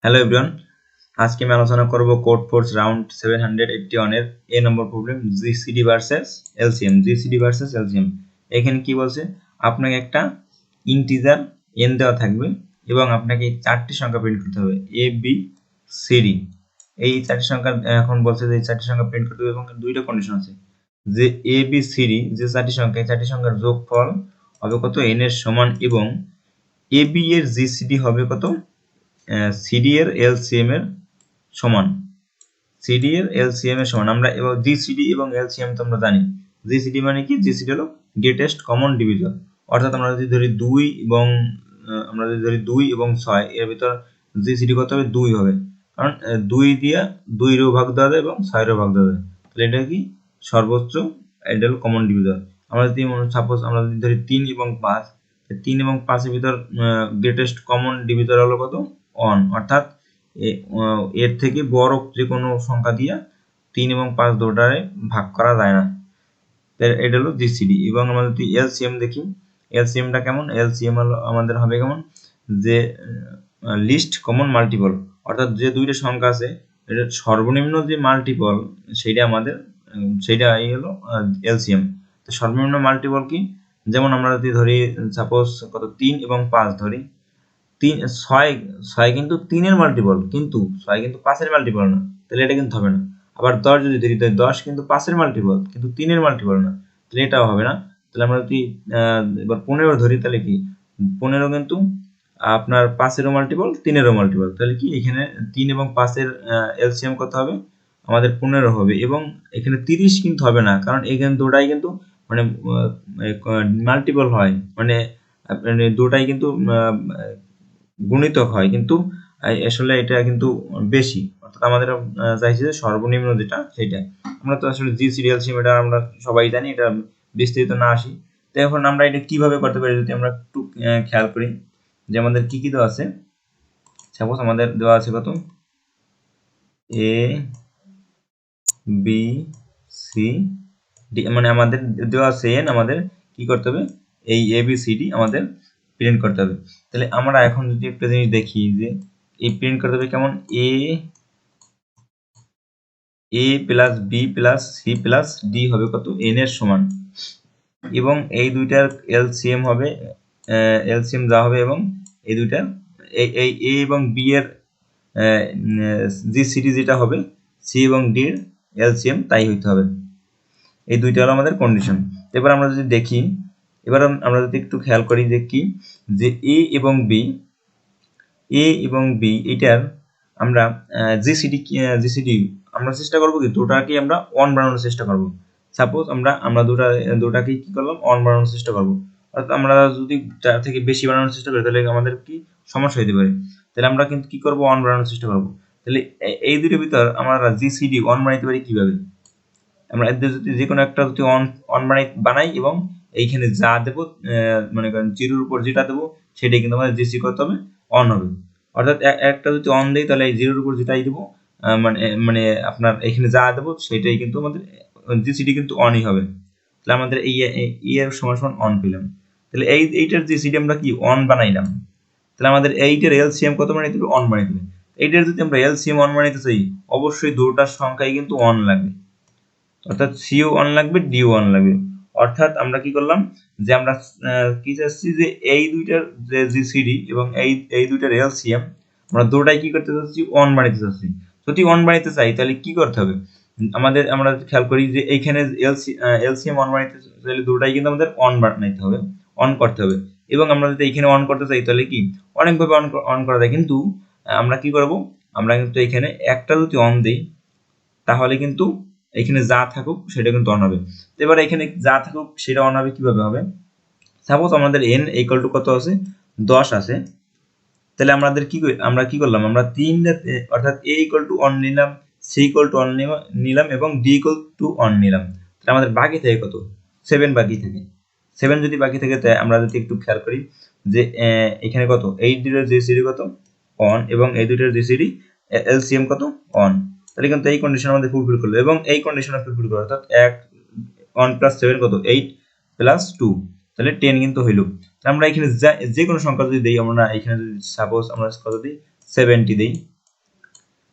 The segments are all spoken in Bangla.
হ্যালো এভরিওয়ান, আজকে আমি আলোচনা করব কোড ফোর্স রাউন্ড 781 এর A number problem GCD versus LCM. GCD versus LCM এখানে কি বলছে, আপনাকে একটা ইন্টিজার এন দেওয়া থাকবে এবং আপনাকে এই চারটি সংখ্যা প্রিন্ট করতে হবে, এ বি সি ডি। এই চারটি সংখ্যা এখন বলছে যে এই চারটি সংখ্যা প্রিন্ট করতে হবে এবং দুইটা কন্ডিশন আছে যে এ বি সি ডি যে চারটি সংখ্যা, এই চারটি সংখ্যার যোগফল হবে কত, এন এর সমান, এবং এ বি এর জিসিডি হবে কত, সিডি এর এলসিএম এর সমান। সিডি এর এলসিএম এর সমান। আমরা এবার জিসিডি এবং এলসিএম তো আমরা জানি। জিসিডি মানে কি? জিসিডি হলো গ্রেটেস্ট কমন ডিভিজর। অর্থাৎ আমরা যদি ধরি 2 এবং 6 এর ভিতর জিসিডি কত হবে? 2 হবে, কারণ 2 দিয়ে 2 এরও ভাগ দেওয়া যায় এবং 6 এরও ভাগ দেওয়া যায়। তাহলে এটা কি সর্বোচ্চ, এটা হলো কমন ডিভিজর। আমরা যদি সাপোজ আমরা যদি ধরি 3 এবং 5, 3 এবং 5 এর ভিতর গ্রেটেস্ট কমন ডিভিজর হলো কত? 1। অর্থাৎ এর থেকে বড় যে কোনো সংখ্যা দিয়ে 3 এবং 5 দুটারে ভাগ করা যায় না। এটা হলো জিসিডি। এবং আমরা যদি এলসিএম দেখি, এলসিএমটা কেমন? এলসিএম হলো আমাদের হবে কেমন, যে লিস্ট কমন মাল্টিপল। অর্থাৎ যে দুইটা সংখ্যা আছে এটা সর্বনিম্ন যে মাল্টিপল সেইটা আমাদের, সেইটাই হলো এলসিএম। তো সর্বনিম্ন মাল্টিপল কি? যেমন আমরা যদি ধরি সাপোজ কত, 3 এবং 5 ধরি, 6 কিন্তু 3 এর মাল্টিপল, কিন্তু 6 কিন্তু 5 এর মাল্টিপল না, তাহলে এটা কিন্তু হবে না। আবার 10 যদি ধরি, 10 কিন্তু 5 এর মাল্টিপল কিন্তু 3 এর মাল্টিপল না, তাহলে এটাও হবে না। তাহলে আমরা যদি এবার 15 ধরি, তাহলে কি 15 কিন্তু আপনার 5 এরও মাল্টিপল, 3 এরও মাল্টিপল। তাহলে কি এখানে 3 এবং 5 এর এলসিএম কত হবে? আমাদের 15 হবে। এবং এখানে 30 কিন্তু হবে না, কারণ এখানে দুটাই কিন্তু মানে মাল্টিপল হয়, মানে দুটাই কিন্তু গুণিতক হয়, কিন্তু আসলে এটা কিন্তু বেশি। অর্থাৎ আমাদের চাইছে যে সর্বনিম্ন যেটা সেটা। আমরা তো আসলে জি সিরিয়াল সিম এটা আমরা সবাই জানি, এটা বিস্তারিত না আসি। তো এখন আমরা এটা কিভাবে করতে পারি যদি আমরা একটু খেয়াল করি যে আমাদের কি কি দেওয়া আছে। সাপোজ আমাদের দেওয়া আছে কত, এ বি সি ডি, মানে আমাদের দেওয়া আছে এন, আমাদের কি করতে হবে, এই এ বি সি ডি আমাদের প্রিন্ট করতে হবে। তাহলে আমরা এখন যদি একটা জিনিস দেখি যে এই প্রিন্ট করতে হবে কেমন, A plus B plus C plus D হবে কত, এন এর সমান। এবং এই দুইটার এলসিএম হবে, এলসিএম যা হবে, এবং এই দুইটার এই এ এবং বি এর জিসিডি যেটা হবে, সি এবং ডি এর এলসিএম তাই হইতে হবে। এই দুইটা হলো আমাদের কন্ডিশন। এবার আমরা যদি দেখি, এবার আমরা যদি একটু খেয়াল করি যে কি, যে এ এবং বি এটার আমরা জিসিডি আমরা চেষ্টা করবো কি, দুটাকে আমরা অন বানানোর চেষ্টা করব। সাপোজ আমরা দুটাকে কি করলাম, অন বানানোর চেষ্টা করব। অর্থাৎ আমরা যদি তার থেকে বেশি বানানোর চেষ্টা করি তাহলে আমাদের কি সমস্যা হতে পারে। তাহলে আমরা কিন্তু কি করব, অন বানানোর চেষ্টা করব। তাহলে এই দুটোর ভিতর আমরা জিসিডি অন বানাইতে পারি কিভাবে? আমরা এদের যদি যে কোনো একটা যদি অন বানাই এবং এইখানে যা দেবো, মনে করেন জিরোর উপর যেটা দেবো সেটাই কিন্তু আমাদের জিসি করতে হবে, অন হবে। অর্থাৎ একটা যদি অন দেই তাহলে এই জিরোর উপর যেটাই দেবো, মানে মানে আপনার এখানে যা দেবো সেটাই কিন্তু আমাদের জিসিডি কিন্তু অনই হবে। তাহলে আমাদের এই এর সমান সমান অন পেলাম। তাহলে এইটার জিসিডি আমরা কি অন বানাইলাম। তাহলে আমাদের এইটার এলসিএম কত বানাইতে হবে, অন বানাইতে হবে। এইটার যদি আমরা এলসিএম অন বানাইতে চাই, অবশ্যই দুটোটার সংখ্যাই কিন্তু অন লাগবে। অর্থাৎ সিও অন লাগবে, ডিও অন লাগবে। অর্থাৎ আমরা কি করলাম, যে আমরা কি চাচ্ছি যে এই দুইটার যে জিসিডি এবং এই দুইটার এলসিএম আমরা দুটাই কি করতে চাচ্ছি, অন বানাইতে চাচ্ছি। যদি অন বানাইতে চাই তাহলে কি করতে হবে, আমরা খেয়াল করি যে এইখানে এলসিএম অন বানাইতে চাইলে দুটাই কিন্তু আমাদের অন বানাইতে হবে, অন করতে হবে। এবং আমরা যদি এইখানে অন করতে চাই তাহলে কি অনেকভাবে অন করা যায়, কিন্তু আমরা কি করব, আমরা কিন্তু এখানে একটা যদি অন দিই তাহলে কিন্তু এখানে যা থাকুক সেটা কিন্তু অন হবে। তো এবার এখানে যা থাকুক সেটা অন হবে কিভাবে হবে, সাপোজ আমাদের এন ইকুয়াল টু কত আছে, 10 আছে। তাহলে আমরা কি করলাম, আমরা তিনটাতে অর্থাৎ এ ইকুয়াল টু অন নিলাম, সি ইকুয়াল টু অন নিলাম এবং ডি ইকুয়াল টু অন নিলাম। তাহলে আমাদের বাকি থাকে কত, 7 বাকি থাকে। 7 যদি বাকি থাকে তাই আমরা যদি একটু খেয়াল করি যে এখানে কত, এই দুটোর জিসিডি কত, অন, এবং এই দুটোর জিসিডি এলসিএম কত, অন। তাহলে কিন্তু এই কন্ডিশন আমাদের ফুলফিল করলো এবং এই কন্ডিশন ফুলফিল করলো। অর্থাৎ 1 প্লাস 7 কত, 8 প্লাস 2, তাহলে 10 কিন্তু হইল। আমরা এখানে যে কোনো সংখ্যা যদি দেই, আমরা এখানে যদি সাপোজ আমরা কত দিই, 70 দিই,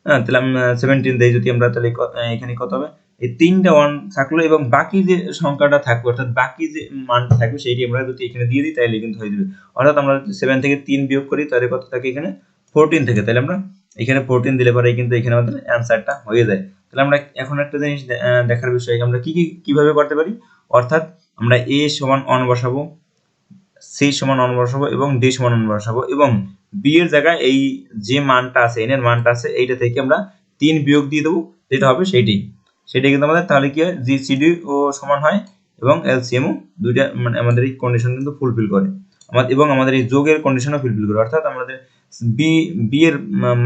হ্যাঁ, তাহলে 17 দেই যদি আমরা, তাহলে এখানে কত হবে, এই 3টা 1 থাকলো এবং বাকি যে সংখ্যাটা থাকবে অর্থাৎ বাকি যে মানটা থাকবে সেইটি আমরা যদি এখানে দিয়ে দিই তাহলে কিন্তু হয়ে যাবে। অর্থাৎ আমরা যদি 7 থেকে 3 বিয়োগ করি তাহলে কত থাকে এখানে 14 থেকে, তাহলে আমরা এখানে 14 দিলে পরে কিন্তু এখানে আমাদের অ্যান্সারটা হয়ে যায়। তাহলে আমরা এখন একটা জিনিস দেখার বিষয়, আমরা কিভাবে করতে পারি, অর্থাৎ আমরা a সমান 1 বসাবো, c সমান 1 বসাবো এবং d সমান 1 বসাবো এবং b এর জায়গায় এই যে মানটা আছে, n এর মানটা আছে, এইটা থেকে আমরা 3 বিয়োগ দিয়ে দেবো, যেটা হবে সেটাই কিন্তু আমাদের, তাহলে কি হয়, GCD ও সমান হয় এবং LCM ও দুইটা, মানে আমাদের এই কন্ডিশন কিন্তু ফুলফিল করে এবং আমাদের এই যোগের কন্ডিশনও ফুলফিল করে। অর্থাৎ আমাদের b এর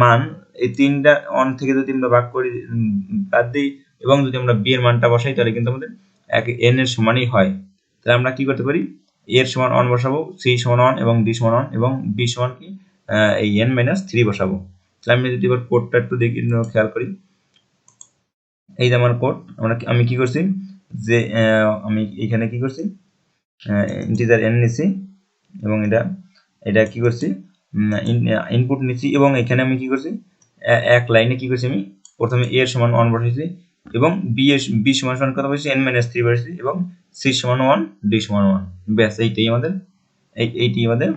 মান এই 3টা 1 থেকে যদি আমরা ভাগ করি, বাদ দিই এবং যদি আমরা b এর মানটা বসাই তাহলে কিন্তু আমাদের n এর সমানই হয়। তাহলে আমরা কি করতে পারি, a এর সমান 1 বসাবো, c সমান 1 এবং d সমান 1 এবং b সমান কি এই n-3 বসাবো। তাহলে আমি যদি এবার কোডটা একটু দেখি, খেয়াল করি, এই যে আমার কোড, আমি কি করছি যে আমি এখানে কি করছি, ইন্টিজার n নিছি এবং এটা কি করছি, ইনপুট নিছি এবং এখানে আমি কি করছি, এক লাইনে কি করছি, আমি প্রথমে a এর সমান 1 বসাইছি এবং b সমান সমান কত বসাইছি, n-3 বসাইছি এবং c সমান 1, d সমান 1। ব্যাস, এইটাই আমাদের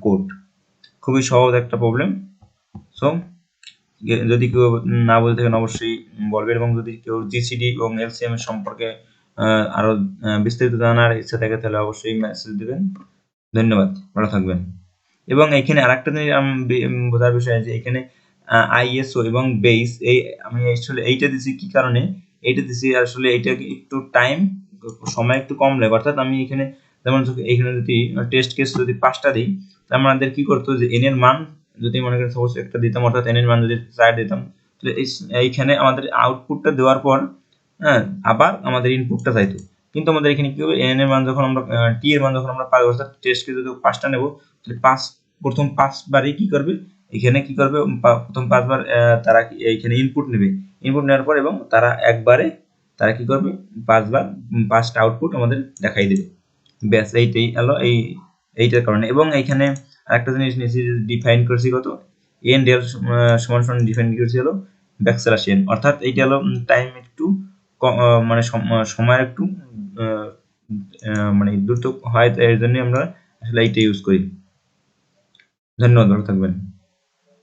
কোড। খুবই সহজ একটা প্রবলেম। সো যদি কেউ না বলতে থাকেন অবশ্যই বলবেন, এবং যদি কেউ জিসিডি এবং এলসিএম এর সম্পর্কে আরো বিস্তারিত জানার ইচ্ছা থাকে তাহলে অবশ্যই মেসেজ দিবেন। ধন্যবাদ, ভালো থাকবেন। এবং এখানে আরেকটা জিনিস বোঝার বিষয় আছে, এখানে আইএসও এবং বেস, আমি আসলে এইটা দিছি কি কারণে, এইটা দিছি আসলে এইটা একটু সময় একটু কম লাগে। অর্থাৎ আমি এখানে যেমন এখানে যদি টেস্ট কেস যদি 5টা দিই, আমাদের কি করতে, যে এন এর মান যদি মনে করেন সাপোজ একটা দিতাম, অর্থাৎ এন এর মান যদি 4 দিতাম, তাহলে এইখানে আমাদের আউটপুটটা দেওয়ার পর হ্যাঁ আবার আমাদের ইনপুটটা চাইতো। কিন্তু আমাদের এখানে কি হবে, এন এর মান যখন আমরা টি এর মান যখন আমরা পাই, অর্থাৎ টেস্ট কেস যদি 5টা নেব, তাহলে প্রথম 5বারই কি করবে, এখানে কি করবে, প্রথম 5বার তারা এইখানে ইনপুট নেবে, ইনপুট নেওয়ার পর এবং তারা একবারে তারা কি করবে, 5বার 5টা আউটপুট আমাদের দেখাই দেবে। ব্যাস, এইটাই হলো এইটার কারণে। এবং এইখানে আরেকটা জিনিস নিয়েছি, ডিফাইন করছি কত, এন ডেল সমান সমান ডিফাইন করছি হলো ব্যাকস্ল্যাশ এন, অর্থাৎ এইটা হলো টাইম একটু মানে সময় একটু মানে দ্রুত হয়, এর জন্য আমরা আসলে এইটা ইউজ করি। ধন্যবাদ, ভালো থাকবেন।